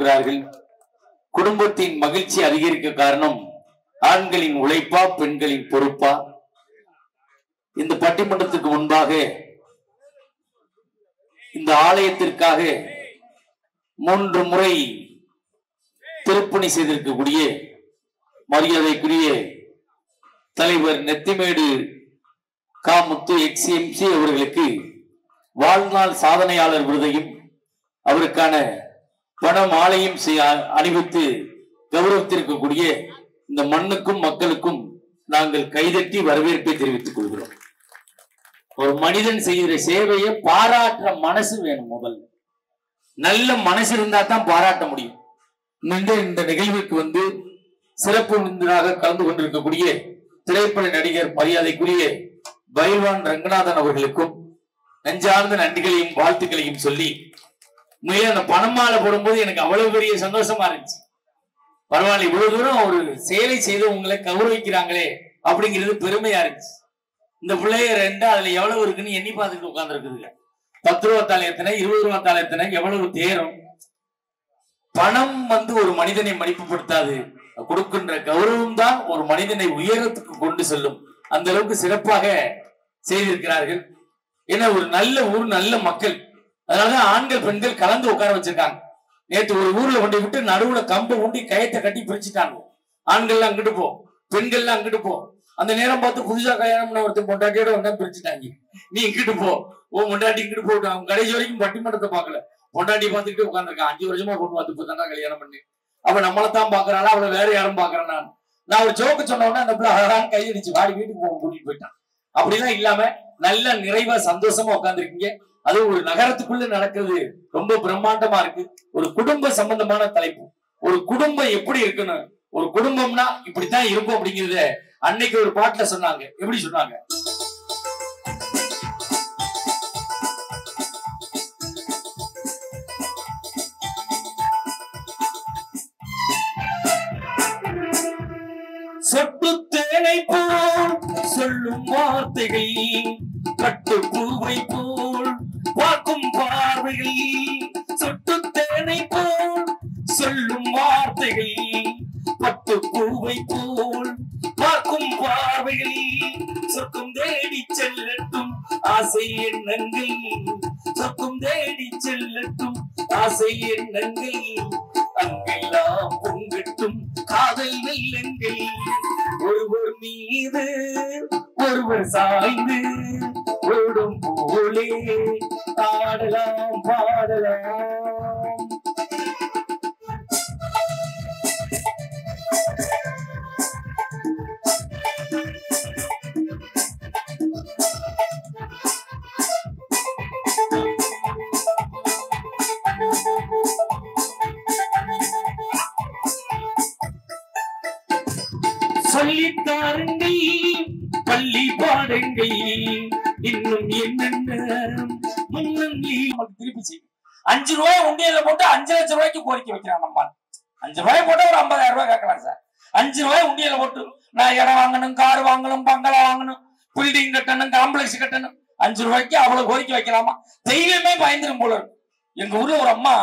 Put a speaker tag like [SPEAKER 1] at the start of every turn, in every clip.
[SPEAKER 1] சொல்கிறார்கள், குடும்பத்தின் மகிழ்ச்சி அதிகரிக்க காரணம் ஆண்களின் உழைப்பா பெண்களின் பொறுப்பா? இந்த பட்டிமன்றத்துக்கு முன்பாக இந்த ஆலயத்திற்காக 3 முறை திருப்பணி செய்திருக்கக்கூடிய மரியாதைக்குரிய தலைவர் நெத்திமேடு காமுத்து எக்ஸ்எம்சி அவர்களுக்கு வாழ்நாள் சாதனையாளர் விருதையும் அவருக்கான பண மாலையும் அணிவித்து கௌரவித்திருக்கக்கூடிய இந்த மண்ணுக்கும் மக்களுக்கும் நாங்கள் கைதட்டி வரவேற்பை தெரிவித்துக் கொள்கிறோம். ஒரு மனிதன் செய்கிற சேவையை பாராட்டுற மனசு வேணும். முதல்ல நல்ல மனசு இருந்தா தான் பாராட்ட முடியும். இந்த நிகழ்வுக்கு சிறப்பு விருந்தினராக கலந்து கொண்டிருக்கக்கூடிய திரைப்பட நடிகர் மரியாதைக்குரிய பைல்வான் ரங்கநாதன் அவர்களுக்கும் நெஞ்சார்ந்த நன்றிகளையும் வாழ்த்துக்களையும் சொல்லி, அந்த பணமாலை போடும்போது எனக்கு அவ்வளவு பெரிய சந்தோஷமா இருந்துச்சு. பரவாயில்ல, இவ்வளவு தூரம் ஒரு சேவை செய்து உங்களை கௌரவிக்கிறாங்களே அப்படிங்கிறது பெருமையா இருந்துச்சு. இந்த பிள்ளைய அதுல எவ்வளவு இருக்குன்னு எண்ணி பார்த்துட்டு உட்கார்ந்து இருக்குதுங்க. 10 ரூபா தாள் எத்தனை, 20 ரூபா தாள் எத்தனை, எவ்வளவு தேரும். பணம் ஒரு மனிதனை மதிப்புப்படுத்தாது, கொடுக்கின்ற கௌரவம் தான் ஒரு மனிதனை உயரத்துக்கு கொண்டு செல்லும். அந்த அளவுக்கு சிறப்பாக செய்திருக்கிறார்கள். ஏன்னா ஒரு நல்ல ஊர், நல்ல மக்கள், அதனாலதான் ஆண்கள் பெண்கள் கலந்து உட்கார வச்சிருக்காங்க. நேற்று ஒரு ஊர்ல கொண்டு விட்டு நடுவுல கம்பை ஊண்டி கயத்தை கட்டி பிரிச்சுட்டாங்க. ஆண்கள்லாம் அங்கிட்டு போ, பெண்கள்லாம் அங்கிட்டு போ. அந்த நேரம் பார்த்து புதுசா கல்யாணம் ஒருத்தர் பொண்டாட்டியோட வந்தா பிரிச்சுட்டாங்க. நீ இங்கிட்டு போ, பொண்டாட்டி இங்கிட்டு போட்டு. அவங்க கடைசி வரைக்கும் பட்டிமன்றத்தை பார்க்கல, பொண்டாட்டி பார்த்துக்கிட்டு உட்காந்துருக்கான். 5 வருஷமா போட்டு பார்த்து போதாங்க கல்யாணம் பண்ணி. அவன் நம்மளைத்தான் பாக்குறானா, அவளை வேற யாரும் பாக்குறான். நான் ஒரு ஜோக்கு சொன்ன உடனே அந்த பிள்ளை அழகான கையடிச்சு வாடி வீட்டுக்கு போக கூட்டிட்டு போயிட்டான். அப்படிலாம் இல்லாம நல்ல நிறைவா சந்தோஷமா உட்காந்துருக்கீங்க. அது ஒரு நகரத்துக்குள்ள நடக்கிறது, ரொம்ப பிரம்மாண்டமா இருக்கு. ஒரு குடும்ப சம்பந்தமான தலைப்பு. ஒரு குடும்பம் எப்படி இருக்கணும், ஒரு குடும்பம்னா இப்படித்தான் இருக்கும் அப்படிங்கறத அன்னைக்கு ஒரு பாட்டுல சொன்னாங்க. எப்படி சொன்னாங்க? சொட்டு தேனை போல் சொல்லும் வார்த்தைகள், பட்டு பூவை போல் பார்க்கும் பார்வைகள். சொட்டு தேனை போல் சொல்லும் வார்த்தைகள், பட்டு பூவை போல் பார்க்கும் பார்வைகள். சொர்க்கம் தேடி செல்லட்டும் ஆசை எண்ணங்கள், சொர்க்கம் தேடி செல்லட்டும் ஆசை எண்ணங்கள். அங்கெல்லாம் பொங்கட்டும் காதல் வெள்ளங்கள், ஒருவர் மீது ஒருவர் சாய்ந்து ஓடும் போலே ஆடலாம் பாடலாம். சொல்லித்தாருங்கள் பள்ளி பாடங்கள், இன்னும் என்னென்ன திருப்பி செய்யும். 5 ரூபாய் உண்டியல்ல போட்டு 5 லட்சம் ரூபாய்க்கு கோரிக்கை வைக்கிறான். நம்ம 5 ரூபாய் போட்டா ஒரு 50,000 ரூபாய் கேட்கலாம் சார். 5 ரூபாய் உண்டியல்ல போட்டு நான் இடம் வாங்கணும், கார் வாங்கணும், பங்களா வாங்கணும், பில்டிங் கட்டணும், காம்ப்ளெக்ஸ் கட்டணும். 5 ரூபாய்க்கு அவ்வளவு கோரிக்கை வைக்கலாமா? தெய்வமே பயந்துரும் போல இருக்கு. எங்க ஊர்ல ஒரு அம்மா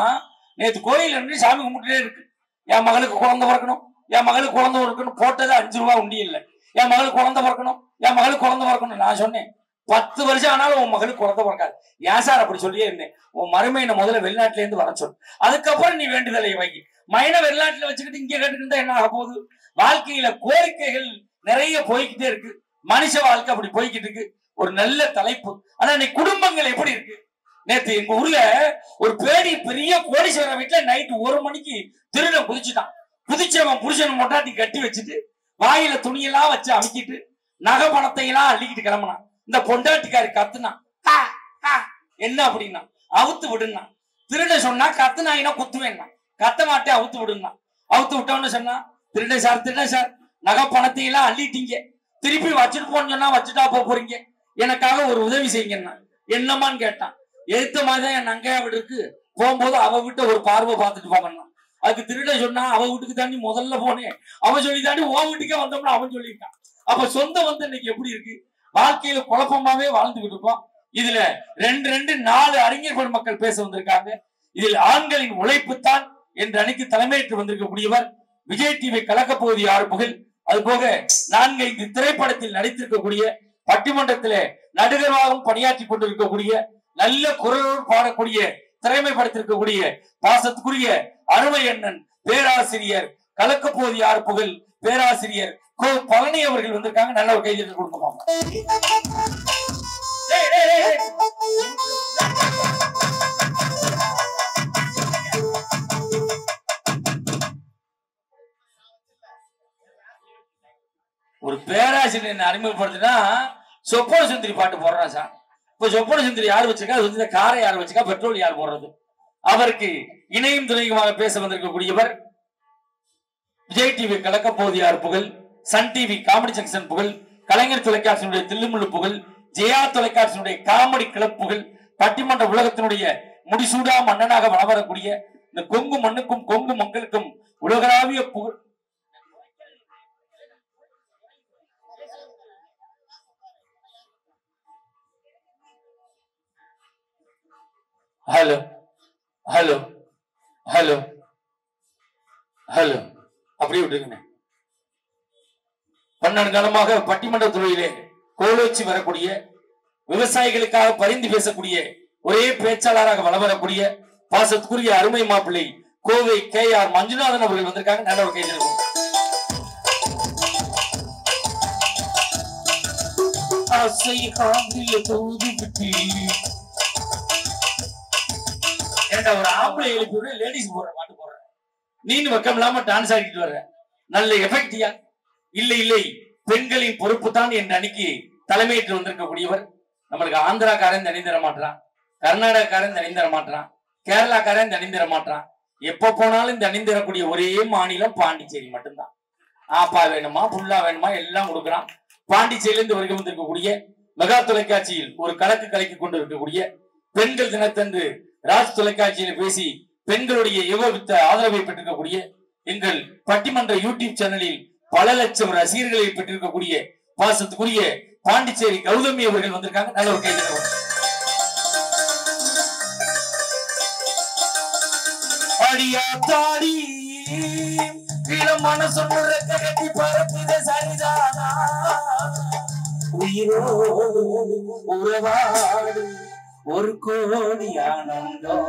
[SPEAKER 1] நேற்று கோயில் இருந்து சாமி கும்பிட்டுட்டே இருக்கு. என் மகளுக்கு குழந்தை பிறக்கணும், என் மகளுக்கு குழந்தை பிறக்கணும். போட்டது 5 ரூபாய் உண்டி இல்லை. என் மகளுக்கு குழந்தை பிறக்கணும், என் மகளுக்கு குழந்தை பிறக்கணும். நான் சொன்னேன் 10 வருஷம் ஆனாலும் உன் மகளுக்கு குழந்தை பிறக்காது. ஏன் சார் அப்படி சொல்லியே இருந்தேன். உன் மருமையின முதல்ல வெளிநாட்டுல இருந்து வர சொல்லு, அதுக்கப்புறம் நீ வேண்டுதலை வாங்கி. மைன வெளிநாட்டுல வச்சுக்கிட்டு இங்க கேட்டுக்கிட்டு என்ன ஆக போகுது? வாழ்க்கையில கோரிக்கைகள் நிறைய போய்கிட்டே இருக்கு. மனுஷ வாழ்க்கை அப்படி போய்கிட்டு இருக்கு. ஒரு நல்ல தலைப்பு. ஆனா இன்னைக்கு குடும்பங்கள் எப்படி இருக்கு? நேற்று எங்க ஊர்ல ஒரு பெரிய கோடீஸ்வரர் வீட்டுல நைட்டு 1 மணிக்கு திருடன் குதிச்சுட்டான். குதிச்சவன் புருஷன் மொட்டாட்டி கட்டி வச்சுட்டு வாயில துணியெல்லாம் வச்சு அமுக்கிட்டு நகை பணத்தை எல்லாம் அள்ளிக்கிட்டு கிளம்புனான். இந்த பொண்டாட்டிக்காரி கத்துனா, என்ன அப்படின்னா அவுத்து விடுனா. திருட சொன்னா கத்துனாயினா குத்துவேன்னா, கத்த மாட்டேன் அவுத்து விடுனா. அவுத்து விட்டோன்னு சொன்னா, திருட சார் நகை பணத்தை எல்லாம் அள்ளிட்டீங்க, திருப்பி வச்சுட்டு போன்னு சொன்னா வச்சுட்டா போறீங்க, எனக்காக ஒரு உதவி செய்யுங்கன்னா. என்னமான்னு கேட்டான். எடுத்த மாதிரிதான் என் நங்கையா வீடு இருக்கு, போகும்போது அவ வீட்டை ஒரு பார்வை பார்த்துட்டு போகணும். அதுக்கு திருட சொன்னா, அவ வீட்டுக்கு தாண்டி முதல்ல போனேன், அவன் சொல்லி தாண்டி உன் வீட்டுக்கே வந்தோம்னா அவன் சொல்லியிருக்கான். அப்ப சொந்தம் இன்னைக்கு எப்படி இருக்கு? வாழ்க்கையில குழப்பமாவே வாழ்ந்துகிட்டு இருக்கோம். இதுல 4 அறிஞர் பெருமக்கள் பேச வந்திருக்காங்க. இதில் ஆண்களின் உழைப்பு தான் என்ற அணிக்கு தலைமையேற்று வந்திருக்கக்கூடியவர் விஜய் டிவி கலக்கப்பகுதி 6 புகழ். அதுபோக 4-5 திரைப்படத்தில் நடித்திருக்கக்கூடிய, பட்டிமன்றத்திலே நடுகராகவும் பணியாற்றி கொண்டிருக்கக்கூடிய, நல்ல குரலோடு பாடக்கூடிய, திறமைப்படுத்திருக்கக்கூடிய பாசத்துக்குரிய அருமை அண்ணன் பேராசிரியர் கலக்கப்பகுதி 6 புகழ் பேராசிரியர் கோ பழனி அவர்கள் வந்திருக்காங்க. நல்ல ஒரு கைது கொடுப்போம். ஒரு பேராசிரியர் அறிமுகப்படுத்தினா சொப்பன சுந்தரி பாட்டு போடுறான் சார். இப்ப சொப்பன சுந்தரி யார் வச்சிருக்கா, சுந்தரி காரை யார் வச்சிருக்கா, பெட்ரோல் யார் போடுறது? அவருக்கு இணையும் துணையுமாக பேச வந்திருக்கக்கூடியவர் விஜய் டிவி கலக்கப்பகுதி 6 புகழ், சன் டிவி காமெடி ஜங்ஷன் புகழ், கலைஞர் தொலைக்காட்சியினுடைய தில்லுமுள்ளு புகழ், ஜெயா தொலைக்காட்சியினுடைய காமெடி கிளப் புகழ், பட்டிமன்ற உலகத்தினுடைய முடிசூடா மன்னனாக வளரக்கூடிய இந்த கொங்கு மண்ணுக்கும் கொங்கு மக்களுக்கும் உலகளாவிய புகழ். ஹலோ ஹலோ ஹலோ ஹலோ அப்படியே விட்டுருங்க. 12 காலமாக பட்டிமன்ற துறையிலே கோலோச்சி வரக்கூடிய, விவசாயிகளுக்காக பரிந்து பேசக்கூடிய, ஒரே பேச்சாளராக வளம் வரக்கூடிய பாசத்துக்குரிய அருமை மாப்பிள்ளை கோவை KR மஞ்சுநாதன் அவர்கள் வந்திருக்காங்க. நல்ல ஒரு கைது. ஒரு ஆம்பளை எழுப்பி லேடிஸ் போடுற பாட்டு போடுற, நீனு வெக்கம் இல்லாம டான்ஸ் ஆடிட்டு வர்ற, நல்ல எஃபெக்டியா? இல்லை இல்லை, பெண்களின் பொறுப்பு தான் என்ற அணிக்கு தலைமையேற்று வந்திருக்கக்கூடியவர். நம்மளுக்கு ஆந்திராக்காரன் தனி தர மாட்டான், கர்நாடகாக்காரன் தனி தர மாட்டான், கேரளாக்காரன் தனி தர மாட்டான். எப்ப போனாலும் தனி தரக்கூடிய ஒரே மாநிலம் பாண்டிச்சேரி மட்டும்தான். ஆப்பா வேணுமா புல்லா வேணுமா எல்லாம் கொடுக்குறான். பாண்டிச்சேரியிலிருந்து வருகை வந்திருக்கக்கூடிய, மெகா தொலைக்காட்சியில் ஒரு கலக்கு கலக்கி கொண்டு இருக்கக்கூடிய, பெண்கள் தினத்தன்று ராஜ் தொலைக்காட்சியில் பேசி பெண்களுடைய யுவவித்த ஆதரவை பெற்றிருக்கக்கூடிய, எங்கள் பட்டிமன்ற யூடியூப் சேனலில் பல லட்சம் ரசிகர்களை பெற்றிருக்கக்கூடிய பாசத்துக்குரிய பாண்டிச்சேரி கௌதமி அவர்கள் வந்திருக்காங்க. நல்ல ஒரு கைது. அடியா தாடி மனசு கட்டி பரப்பித சரிதானா, உயிரோடு உறவாடு ஒரு கோடி ஆனந்தம்,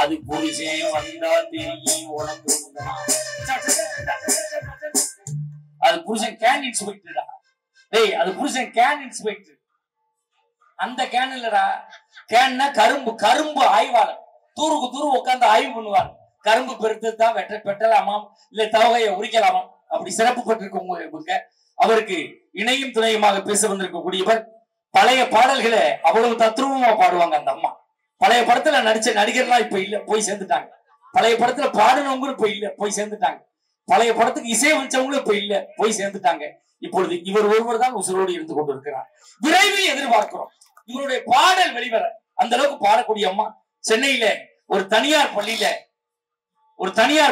[SPEAKER 1] அது புருஷன் வந்தா தெரியும் உனக்கு. அது புருஷன் கேன் இன்ஸ்பெக்டர்டா. டேய், அது புருஷன் கேன் இன்ஸ்பெக்டர். அந்த கேன் இல்லடா, கேன்னா கரும்பு கரும்பு ஆய்வாளர். தூருக்கு தூரு உட்கார்ந்து ஆய்வு பண்ணுவார். கரும்பு பெருத்து தான் வெட்டலாமா இல்ல தவகையை உரிக்கலாமா, அப்படி சிறப்பு பெற்றிருக்க அவருக்கு இணையும் துணையுமாக பேச வந்திருக்கக்கூடியவர். பழைய பாடல்களை அவ்வளவு தத்ரூபமா பாடுவாங்க அந்த அம்மா. பழைய படத்துல நடிச்ச நடிகர்லாம் இப்ப இல்ல, போய் சேர்ந்துட்டாங்க. பழைய படத்துல பாடினவங்களும் இப்ப இல்ல, போய் சேர்ந்துட்டாங்க. பழைய படத்துக்கு இசை வச்சவங்களும் இப்ப இல்ல, போய் சேர்ந்துட்டாங்க. இப்பொழுது இவர் ஒருவர் தான் உசுரோடு இருந்து கொண்டிருக்கிறார். விரைவில் எதிர்பார்க்கிறோம் இவருடைய பாடல் வெளிவர. அந்த அளவுக்கு பாடக்கூடிய அம்மா. சென்னையில ஒரு தனியார்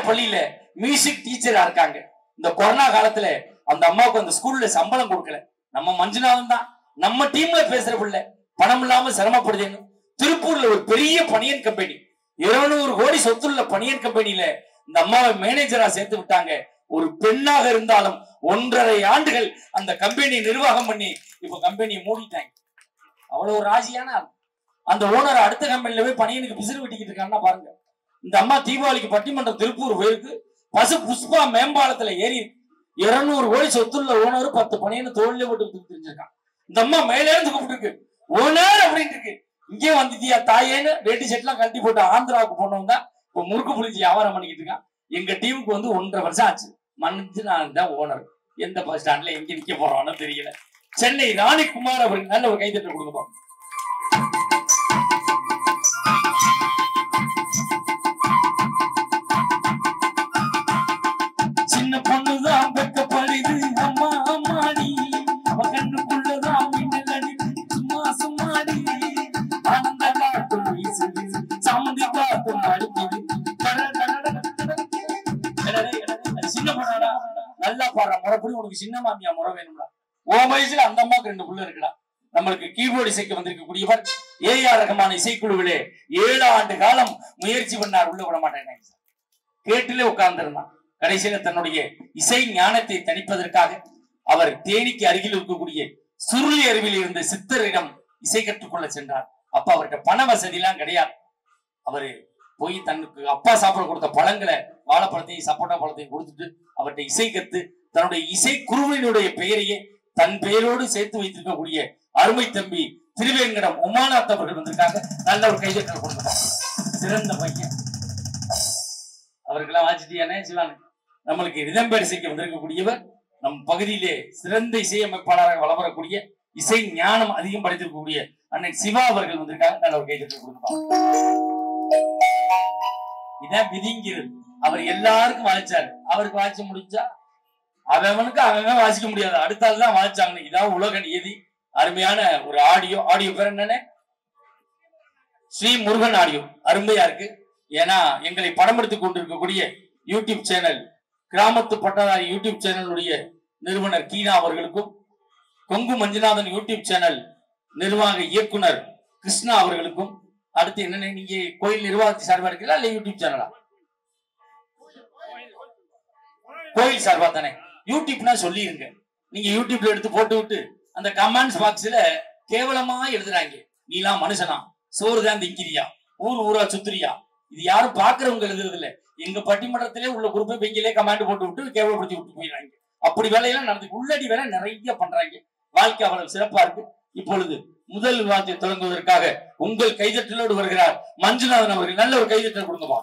[SPEAKER 1] பள்ளியில மியூசிக் டீச்சரா இருக்காங்க. இந்த கொரோனா காலத்துல அந்த அம்மாவுக்கு அந்த ஸ்கூல்ல சம்பளம் கொடுக்கல. நம்ம மஞ்சுநாதன் தான் நம்ம டீம்ல பேசுற பிள்ளை, பணம் இல்லாம சிரமப்படுதுன்னு திருப்பூர்ல ஒரு பெரிய பனியன் கம்பெனி, 200 கோடி சொத்துள்ள பனியன் கம்பெனியில இந்த அம்மாவை மேனேஜரா சேர்த்து விட்டாங்க. ஒரு பெண்ணாக இருந்தாலும் 1.5 ஆண்டுகள் அந்த கம்பெனியை நிர்வாகம் பண்ணி இப்ப கம்பெனியை மூடிட்டாங்க. அவ்வளவு ராசியான அந்த ஓனர் அடுத்த கம்பெனில போய் பனியனுக்கு பிசிறு வெட்டிக்கிட்டு இருக்காங்கன்னா பாருங்க. இந்த அம்மா தீபாவளிக்கு பட்டிமன்றம் திருப்பூர் போயிருக்கு. பசு புஷ்பா மேம்பாலத்துல ஏறி 200 கோடி சொத்துள்ள ஓனர் 10 பனியனை தோல்ல போட்டு தெரிஞ்சிருக்கான். இந்த அம்மா மேல இருந்து கூப்பிட்டு ஓனர் அப்படின்னு இருக்கு. இங்கே வந்துட்டியா தாயேன்னு வேட்டி செட்லாம் கட்டி போட்டு ஆந்திராவுக்கு போனவங்க தான் இப்ப முறுக்கு புளிச்சு வியாபாரம் பண்ணிக்கிட்டு இருக்கான். எங்க டீமுக்கு வந்து 1.5 வருஷம் ஆச்சு. மன்னிச்சு நான் தான் ஓனர். எந்த பஸ் ஸ்டாண்ட்ல எங்க நிக்க போறோம்னு தெரியல. சென்னை ராணிக்குமார் அவர்கள் நல்ல ஒரு கைத்தட்டல் கொடுப்போம். சின்ன பொண்ணுதான் வெக்கப்படுது அம்மா அம்மாடி, கண்ணுக்குள்ளதான் மின்னலடி சும்மா சும்மாடி, அந்த காட்டும் வீசுது சமந்தி காட்டும் அடிக்குது. சின்ன பொண்ணாடா, நல்லா பாடுற முறைப்படி உனக்கு சின்ன மாமியா முறை வேணும்டா. உன் வயசுல அந்த அம்மாவுக்கு 2 புள்ள இருக்குடா. நம்மளுக்கு கீபோர்டு இசைக்க வந்திருக்கக்கூடியவர் AR ரஹ்மான் இசைக்குழுவிலே 7 ஆண்டு காலம் முயற்சி பண்ணார். உள்ள விட மாட்டேன். கேட்டிலே உட்கார்ந்திருந்தான். கடைசியில தன்னுடைய இசை ஞானத்தை தணிப்பதற்காக அவர் தேனிக்கு அருகில் இருக்கக்கூடிய சுருளி அருவியில் இருந்த சித்தரிடம் இசை கற்றுக்கொள்ள சென்றார். அப்ப அவர்கிட்ட பண வசதி எல்லாம் கிடையாது. அவரு போய் தனக்கு அப்பா சாப்பிட கொடுத்த பழங்களை, வாழைப்பழத்தையும் சப்போட்டா பழத்தையும் கொடுத்துட்டு அவர்கிட்ட இசை கத்து தன்னுடைய இசை குருவினுடைய பெயரையே தன் பெயரோடு சேர்த்து வைத்திருக்கக்கூடிய அருமை தம்பி திருவேங்கடம் உமாநாத் அவர்கள் வந்திருக்காங்க. நல்ல ஒரு கைதட்டல் கொடுத்துட்டாங்க. சிறந்த பையன். அவருக்கெல்லாம் வாசிட்டியானே சிவானே. நம்மளுக்கு ரிதம்பேர் இசைக்கு வந்திருக்கக்கூடியவர் நம் பகுதியிலே சிறந்த இசையமைப்பாளராக வளம் வரக்கூடிய இசை ஞானம் அதிகம் படைத்திருக்கக்கூடிய அண்ணன் சிவா அவர்கள் வந்திருக்காங்க. நல்ல ஒரு கைதட்டல் கொடுத்துட்டாங்க. இதான் விதிங்கிறது. அவர் எல்லாருக்கும் வாசிச்சாரு. அவருக்கு வாசிக்க முடிஞ்சா அவனுக்கு அவன் வாசிக்க முடியாது. அடுத்த ஆள் தான் வாசிச்சாங்க. இதான் உலக நியதி. அருமையான ஒரு ஆடியோ பேர் என்னன்னு ஸ்ரீ முருகன் ஆடியோ அருமையா இருக்கு. ஏன்னா எங்களை படம் எடுத்துக் கொண்டிருக்கக்கூடிய யூடியூப் சேனல் கிராமத்து பட்டதாரி யூடியூப் சேனலுடைய நிறுவனர் கீனா அவர்களுக்கும், கொங்கு மஞ்சுநாதன் யூடியூப் சேனல் நிர்வாக இயக்குனர் கிருஷ்ணா அவர்களுக்கும், அடுத்து என்னன்னு நீங்க கோயில் நிர்வாகத்தை சார்பா இருக்கீங்களா இல்ல யூடியூப் சேனலா? கோயில் சார்பா தானே. யூடியூப்னா சொல்லிருங்க. நீங்க யூடியூப்ல எடுத்து போட்டு விட்டு அந்த கமெண்ட்ஸ் பாக்ஸ்ல கேவலமா எழுதுறாங்க. நீலாம் மனுஷனா, சோறு தான் திங்கிறியா, ஊரா சுத்துறியா, இது யாரும் பாக்குறவங்க எழுதுறது இல்ல. எங்க பட்டிமன்றத்திலே உள்ள குரூப்பை பெங்கிலே கமெண்ட் போட்டு விட்டு கேவலப்படுத்தி விட்டு போயிடுறாங்க. அப்படி வேலையெல்லாம் நடந்து உள்ளடி வேலை நிறைய பண்றாங்க. வாழ்க்கை அவ்வளவு சிறப்பா இருக்கு. இப்பொழுது முதல் விவாதத்தை தொடங்குவதற்காக உங்கள் கைதட்டலோடு வருகிறார் மஞ்சுநாதன் அவர்கள். நல்ல ஒரு கைதட்டல் கொடுங்கப்பா.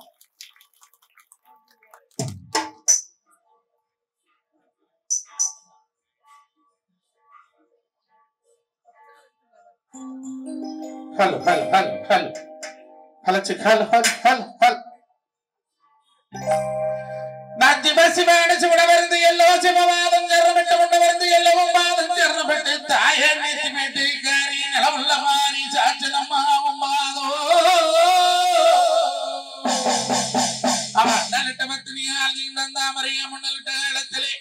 [SPEAKER 2] Hello hello hello hello hello check hello hello hello hello நாஞ்சி பசி மேனச்சு உடவருந்து எல்லோ சிவவாதம் ஜர்ரமிட்டு உண்டவருந்து எல்லவும் பாதம் ஜர்ரமிட்டு தாயே நேத்தி மேட்டு காரி நிலமுள்ள மாறி சாச்சனம்மா உம்மாதோ அவன் நலிட்ட மத்தினியால் நீண்ட மறிய முன்னலிட்ட இடத்திலே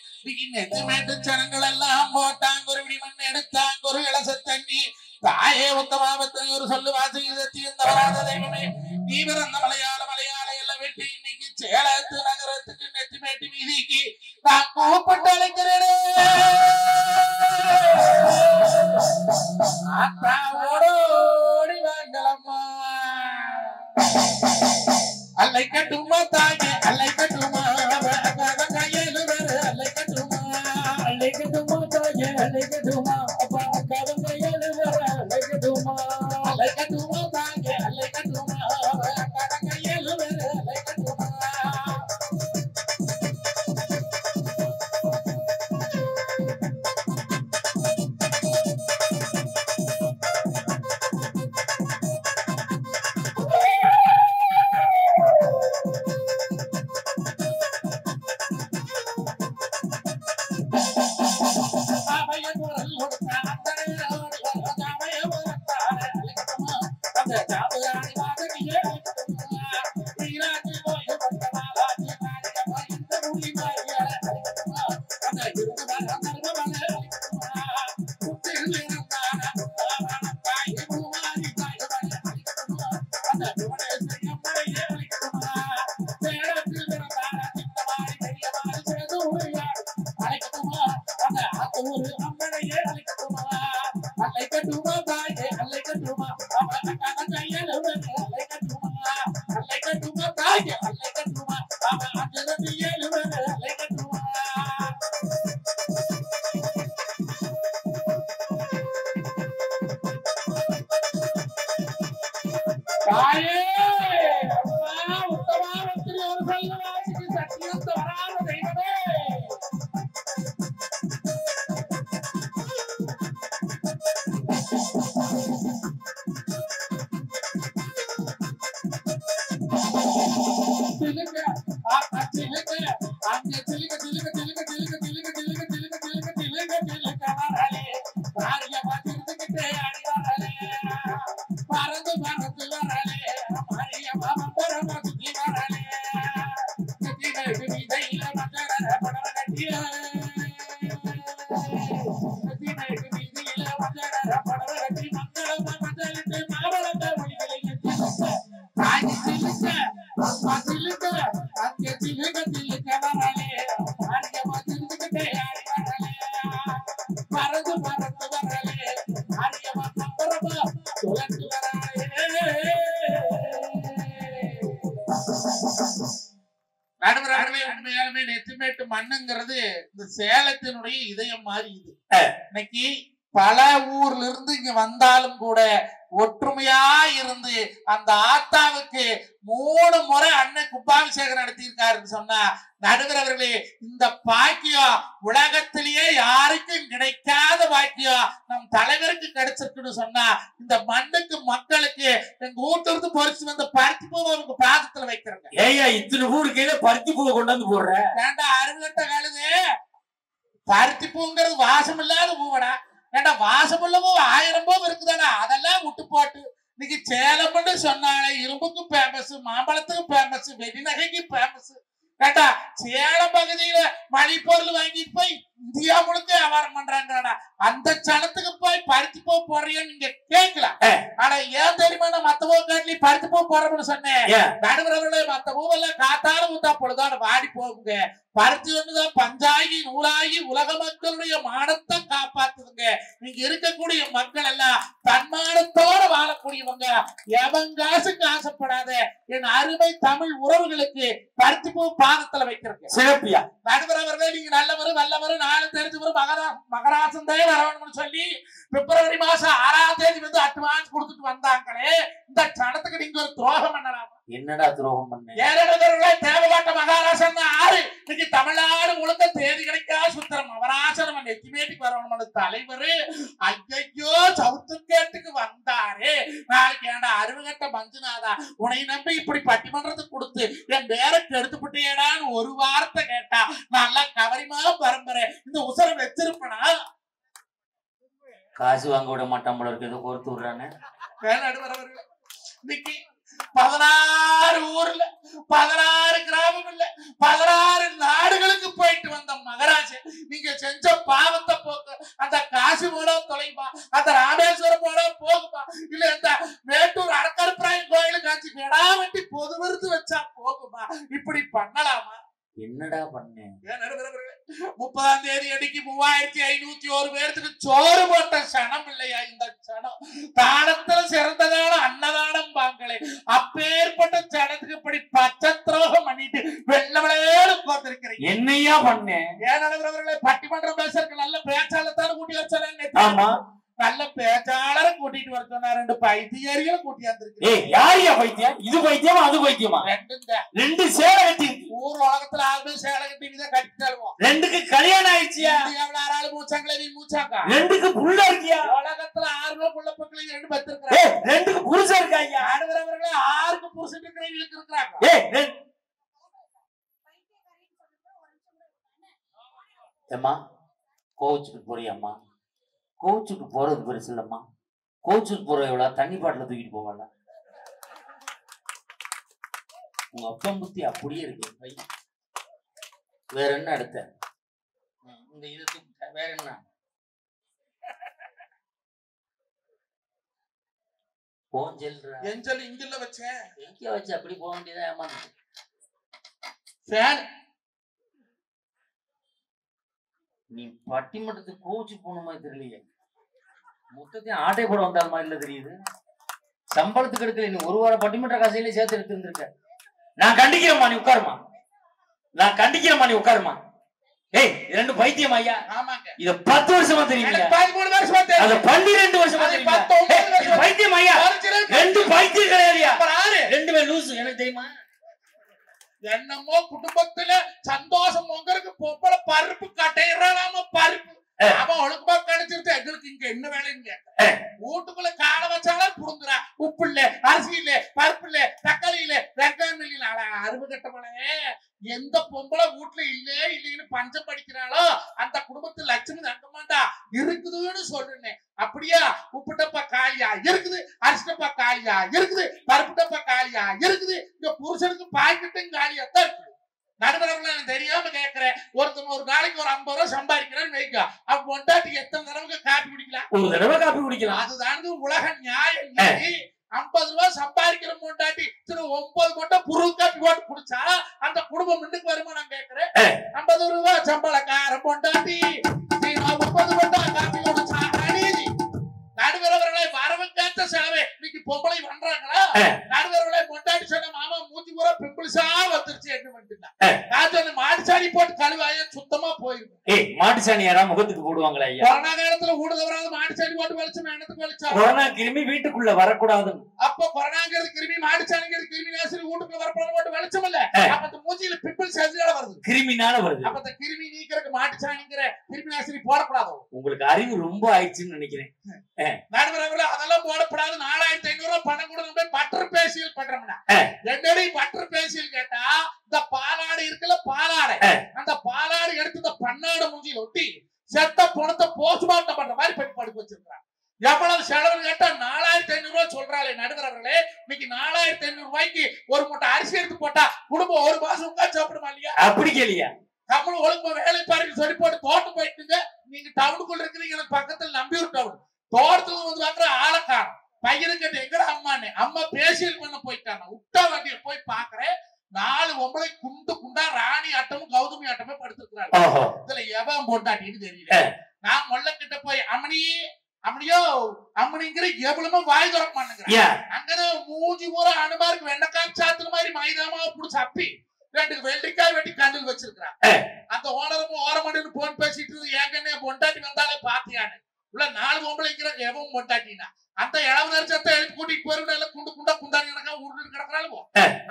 [SPEAKER 2] நெத்தி மேட்டு சனங்கள் எல்லாம் போட்டாங்க. ஒரு விடி மண் எடுத்தாங்க. ஒரு இளச தண்ணி தாயே உத்தமாபத்தை ஒரு சொல்லு வாசிதத்தி இந்த வராத தெய்வமே நீ பிறந்த மலையாள எல்லாம் வெட்டி இன்னைக்கு சேலத்து நகரத்துக்கு நெத்தி மேட்டி வீதிக்கு நான் கூப்பிட்டு அழைக்கிறேன். ஓடி வாங்கலம்மா அல்லை கட்டுமா தாங்க அல்லை கட்டுமா கையலு வேற அல்லை கட்டுமா அல்லை கட்டுமா தாங்க அல்லை கட்டுமா அப்பா கதம் கையலு வேற அல்லை கட்டுமா அல்லை கட்டுமா தாங்க அல்லை கட்டுமா கையலு வேற அல்லை கட்டுமா. சிலுகத்தில் கவராலே மாரியம்மா சிரிச்சுக்கிட்டே ஆடி வரலே பறந்து பறந்து வரலே மாரியம்மா பம்பரமா சுழன்று வராலே நடுவர்களே உண்மையாலுமே நெத்திமேட்டு மண்ணுங்கிறது இந்த சேலத்தினுடைய இதயம் மாதிரி இது. இன்னைக்கு பல ஊர்ல இருந்து இங்க வந்தாலும் கூட ஒற்றுமையா இருந்து அந்த ஆத்தாவுக்கு 3 முறை அண்ணன் கும்பாபிஷேகம் நடத்தியிருக்காருன்னு சொன்னா நடுவர் அவர்களே இந்த பாக்கியம் உலகத்திலேயே யாருக்கும் கிடைக்காத பாக்கியம் நம் தலைவருக்கு கிடைச்சிருக்குன்னு சொன்னா இந்த மண்ணுக்கு மக்களுக்கு எங்க வீட்டுல இருந்து பறிச்சு வந்த பருத்தி பூவை அவங்க பாதத்துல வைக்கிறேங்க.
[SPEAKER 1] ஏயா இத்தனை ஊருக்கு பருத்தி பூவை கொண்டாந்து போடுற
[SPEAKER 2] ஏண்டா அருகட்ட காலுது பருத்தி பூங்கிறது வாசம் இல்லாத பூவடா. ஏண்டா வாசமுள்ள பூ 1000 பூ இருக்குதாடா அதெல்லாம் விட்டு போட்டு இன்னைக்கு சேலம்னு சொன்னாலே இரும்புக்கு பேமஸ் மாம்பழத்துக்கு பேமஸ் வெடிநகைக்கு பேமஸ். கேட்டா சேலம் பகுதியில மணிப்பொருள் வாங்கிட்டு போய் இந்தியா முழுக்க வியாபாரம் பண்றாங்கடா. அந்த சனத்துக்கு போய் பருத்தி பூ போடுறியோன்னு நீங்க கேட்கலாம். ஆனா ஏன் தெரியுமா நான் மத்த பூ காட்டிலி பருத்தி பூ போடுறோம்னு சொன்னேன். நடுவர்களே மத்த பூவெல்லாம் காத்தாலும் ஊத்தா பொழுதான வாடி போகுங்க. பருத்தி ஒண்ணுதான் பஞ்சாகி நூலாகி உலக மக்களுடைய மானத்தை காப்பாத்துதுங்க. நீங்க இருக்கக்கூடிய மக்கள் எல்லாம் தன்மானத்தோட வாழக்கூடியவங்க. எவன் காசுக்கு ஆசைப்படாத என் அருமை தமிழ் உறவுகளுக்கு பருத்தி பூ பாதத்துல வைக்கிறேன்.
[SPEAKER 1] சிறப்பியா
[SPEAKER 2] நடுவர்களே நீங்க நல்லவரும் வல்லவரும் நாலு தெரிஞ்சவரும் மகராசன் தான் வரணும்னு சொல்லி பிப்ரவரி மாசம் 6ஆம் தேதி வந்து அட்வான்ஸ் கொடுத்துட்டு வந்தாங்களே இந்த சனத்துக்கு நீங்க ஒரு துரோகம் பண்ணலாம்.
[SPEAKER 1] என்னடா துரோகம் பண்ண
[SPEAKER 2] ஏறவர்களே தேவகாட்ட மகாராசன் ஆறு இன்னைக்கு தமிழ்நாடு முழுக்க தேதி கிடைக்காத சுத்திரம் மகராசன் நம்ம நெத்திமேட்டுக்கு வரணும்னு தலைவர் ஐயோ சவுத்து கேட்டுக்கு வந்தாரு. நாளைக்கு ஏண்டா அருவகட்ட மஞ்சுநாதா உன்னை நம்பி இப்படி பட்டிமன்றத்துக்கு கொடுத்து என் பேரக்கு எடுத்துப்பட்டேடான்னு ஒரு வார்த்தை கேட்டா நல்லா கவரிமா பரம்பரை இந்த உசரம் வச்சிருப்பனா
[SPEAKER 1] காசு வாங்க விட மாட்டான் போல இருக்கு. ஏதோ கோர்த்து விடுறானே.
[SPEAKER 2] இன்னைக்கு 16 ஊர்ல 16 கிராமம் இல்ல 16 நாடுகளுக்கு போயிட்டு வந்த மகராஜன் நீங்க செஞ்ச பாவத்தை போக்கு. அந்த காசி போட தொலைப்பா அந்த ராமேஸ்வரம் போட போகுமா இல்ல இந்த மேட்டூர் அடக்கருப்பராயன் கோயிலுக்கு ஆச்சு கெடா வெட்டி பொது விருது வச்சா போகுமா? இப்படி பண்ணலாமா?
[SPEAKER 1] என்னடா பண்ணேன்?
[SPEAKER 2] 30ஆம் தேதி அன்னைக்கு 3501 பேருக்கு சோறு போட்ட சனம் இல்லையா இந்த சனம்? தானத்துல சிறந்ததான அன்னதானம் பாங்களே அப்பேற்பட்ட சனத்துக்கு இப்படி பச்சை துரோகம் பண்ணிட்டு வெள்ளவளையோடு உட்கார்ந்திருக்கிறீங்க.
[SPEAKER 1] என்னையா பண்ணேன்?
[SPEAKER 2] ஏன் நடுவர்களே பட்டிமன்றம் பேசுறதுக்கு நல்ல பேச்சாளத்தான கூட்டி வச்சாங்க. நல்ல பேச்சாளரை கூட்டிட்டு வர சொன்னா 2 பைத்தியர்களை கூட்டியாந்துருக்கு.
[SPEAKER 1] யாரையா பைத்தியம்? இது பைத்தியமா அது பைத்தியமா? ரெண்டு சேலை கட்டி
[SPEAKER 2] ஊர் உலகத்துல ஆளுமே சேலை கட்டி தான் கட்டிட்டாலும்
[SPEAKER 1] 2க்கு கல்யாணம் ஆயிடுச்சியா?
[SPEAKER 2] ஆளு மூச்சாங்களே நீ மூச்சாக்கா
[SPEAKER 1] 2க்கு புள்ள இருக்கியா?
[SPEAKER 2] உலகத்துல 6 புள்ள பக்கத்துல 2 பத்து இருக்கிறாங்க.
[SPEAKER 1] 2க்கு புருஷன் இருக்காங்க.
[SPEAKER 2] ஆடுகிறவர்களே 6க்கு புருஷன் இருக்கிறவங்களுக்கு இருக்கிறாங்க.
[SPEAKER 1] ஏம்மா கோச்சுக்கு போறியாம்மா? கோச்சுக்கு போறது பெருசு இல்லம்மா. கோச்சுக்கு போற எவ்வளவு தண்ணி பாட்டில தூக்கிட்டு போவாங்க. உங்க அப்பா புத்தி அப்படியே இருக்கு. வேற என்ன அடுத்த இந்த இதை தூக்கிட்ட வேற என்ன?
[SPEAKER 2] எஞ்சல் இங்கல வச்சேன்
[SPEAKER 1] எங்க வச்சு அப்படி போக வேண்டியதான். ஏமாந்து நீ பட்டிமன்றத்துக்கு கோச்சு போன மாதிரி தெரியலையே. மொத்தத்தையும் ஆட்டை போட வந்தால் மாதிரி இல்ல தெரியுது. சம்பளத்துக்கு எடுக்கல. நீ 1 வாரம் பட்டிமன்ற காசையில சேர்த்து எடுத்து இருந்திருக்க. நான் கண்டிக்கிறேம்மா நீ உட்காருமா. நான் கண்டிக்கிறேம்மா நீ உட்காருமா. ஏய் 2 பைத்தியம் ஐயா.
[SPEAKER 2] ஆமாங்க.
[SPEAKER 1] இது 10 வருஷமா தெரியுங்க.
[SPEAKER 2] 13 வருஷமா தெரியும். அது
[SPEAKER 1] 12 வருஷமா தெரியுங்க. 19 வருஷமா பைத்தியம் ஐயா. 2 பைத்தியம் கிடையாதுயா. 2 பேர் லூசு எனக்கு தெரியுமா?
[SPEAKER 2] என்னமோ குடும்பத்துல சந்தோஷம் பொங்கலுக்கு பொம்பளை பருப்பு கட்டையிறாம பருப்பு அவன் ஒழுக்கமா கணிச்சிருச்சு. எங்களுக்கு இங்க என்ன வேலைன்னு வீட்டுக்குள்ள காலை வச்சாலும் புடுங்குறா. உப்பு இல்ல அரிசி இல்ல பருப்பு இல்ல தக்காளி இல்ல வெங்காயம் இல்ல. அருமை கட்டமலே எந்த பொம்பளை வீட்டுல இல்லைன்னு பஞ்சம் படிக்கிறாளோ அந்த குடும்பத்துல லட்சுமி தங்கமாண்டா இருக்குதுன்னு சொல்றேன். அப்படியா? உப்பு டப்பா காலியா இருக்குது, அரிசி டப்பா காலியா இருக்குது, பருப்பு டப்பா காலியா இருக்குது. இந்த புருஷனுக்கு பாக்கெட்டும் காலியா தான் இருக்குது. நடுவர்கள தெரியாம கேட்கிறேன். ஒருத்தன் ஒரு நாளைக்கு ஒரு 50 ரூபாய் சம்பாதிக்கிறான்னு வைக்க. அவ பொண்டாட்டி எத்தனை தடவை காப்பி குடிக்கலாம்?
[SPEAKER 1] ஒரு தடவை காப்பி குடிக்கலாம்.
[SPEAKER 2] அதுதான் உலக நியாயம். 50 ரூபாய் சம்பாதிக்கிற பொண்டாட்டி 9 கொட்டை புரு காப்பி போட்டு குடிச்சா அந்த குடும்பம் முன்னுக்கு வருமா நான் கேட்கிறேன். 50 ரூபாய் சம்பளக்கார பொண்டாட்டி 30 கொட்டை காப்பி குடிச்சா அநீதி. நடுவரவர்களை வரவுக்கேற்ற செலவை இன்னைக்கு பொம்பளை பண்றாங்களா? நடுவரவர்களை பொண்டாட்டி சொன்ன மாமா மூஞ்சி பூரா பிம்பிள்ஸா வந்துருச்சு என்ன பண்ணிட்டு மாட்டுச்சாணி போட்டு கழுவாய சுத்தமா போயிருக்கு.
[SPEAKER 1] மாட்டுச்சாணி யாரா முகத்துக்கு போடுவாங்களா?
[SPEAKER 2] கொரோனா காலத்துல ஊடுதவராது மாட்டுச்சாணி போட்டு வெளிச்சம் என்னத்துக்கு வெளிச்சம்?
[SPEAKER 1] கொரோனா கிருமி வீட்டுக்குள்ள வரக்கூடாது.
[SPEAKER 2] அப்ப கொரோனாங்கிறது கிருமி, மாட்டுச்சாணிங்கிறது கிருமி நாசினி வீட்டுக்குள்ள வரப்போது போட்டு வெளிச்சம் இல்ல. அப்ப இந்த மூஞ்சியில பிம்பிள்ஸ் எதுனால வருது?
[SPEAKER 1] கிருமினால வருது.
[SPEAKER 2] அப்ப இந்த கிருமி நீக்கிறதுக்கு மாட்டுச்சாணிங்கிற கிருமி நாசினி போடக்கூடாது.
[SPEAKER 1] உங்களுக்கு அறிவு ரொம்ப ஆயிடுச்சுன்னு நினைக்கிறேன்.
[SPEAKER 2] நடுவரவர்கள் அதெல்லாம் போடப்படாது. 4500 ரூபாய் பணம் கூட நம்ம பட்டர் பேசியல் பண்றோம்னா என்னடி பட்டர் பேசியல் கேட்டா இந்த பாலாடு இருக்குல்ல பாலாடை, அந்த பாலாடு எடுத்து இந்த பண்ணாடு மூஞ்சியில் ஒட்டி செத்த பணத்தை போஸ்ட்மார்ட்டம் பண்ற மாதிரி பண்ணி படுக்க வச்சிருக்காங்க. எவ்வளவு செலவு கேட்டா 4500 ரூபாய் சொல்றாளே நடுவரவர்களே. இன்னைக்கு 4500 ரூபாய்க்கு ஒரு மூட்டை அரிசி எடுத்து போட்டா குடும்பம் ஒரு மாசம் உட்காந்து சாப்பிடுமா இல்லையா? அப்படி கேளியா? தமிழ் ஒழுங்கு வேலை பாருங்க சொல்லி போட்டு தோட்டம் போயிட்டுங்க. நீங்க டவுனுக்குள்ள இருக்கிறீங்க, எனக்கு பக்கத்துல நம்பியூர் டவுன். தோட்டத்துக்கு வந்து வாங்குற ஆளை காணும். பையனு கேட்டு எங்கட அம்மான்னு அம்மா பேசியல் பண்ண போயிட்டாங்க. விட்டா வண்டியை போய் பாக்குறேன் 4 பொம்பளை குண்டு குண்டா ராணி ஆட்டமும் கௌதமி ஆட்டமும் படுத்துக்கிறாங்க. இதுல எவன் போட்டாட்டின்னு தெரியல. நான் முல்ல கிட்ட போய் அம்மனியோ அம்மனிங்கிற எவ்வளவு வாய் திறக்க மாட்டேங்கிறேன். அங்கதான் மூஞ்சி பூரா அனுமாருக்கு வெண்டைக்காய் சாத்துற மாதிரி மைதாமாவை புடிச்சு அப்பி 2 வெள்ளிக்காய் வெட்டி கண்ணில் வச்சிருக்கிறான். அந்த ஓனரமும் ஓரமண்டின்னு போன் பேசிட்டு ஏங்கன்னே பொண்டாட்டி வந்தாலே பாத்தியான்னு உள்ள 4 பொம்பளைக்கிற எவன் பொண்டாட்டினா அந்த இளவு நரிச்சத்தை எழுப்பி கூட்டிட்டு போயிருந்தா குண்டு குண்டா குண்டாடி எனக்கா உருண்டு கிடக்குறாலும்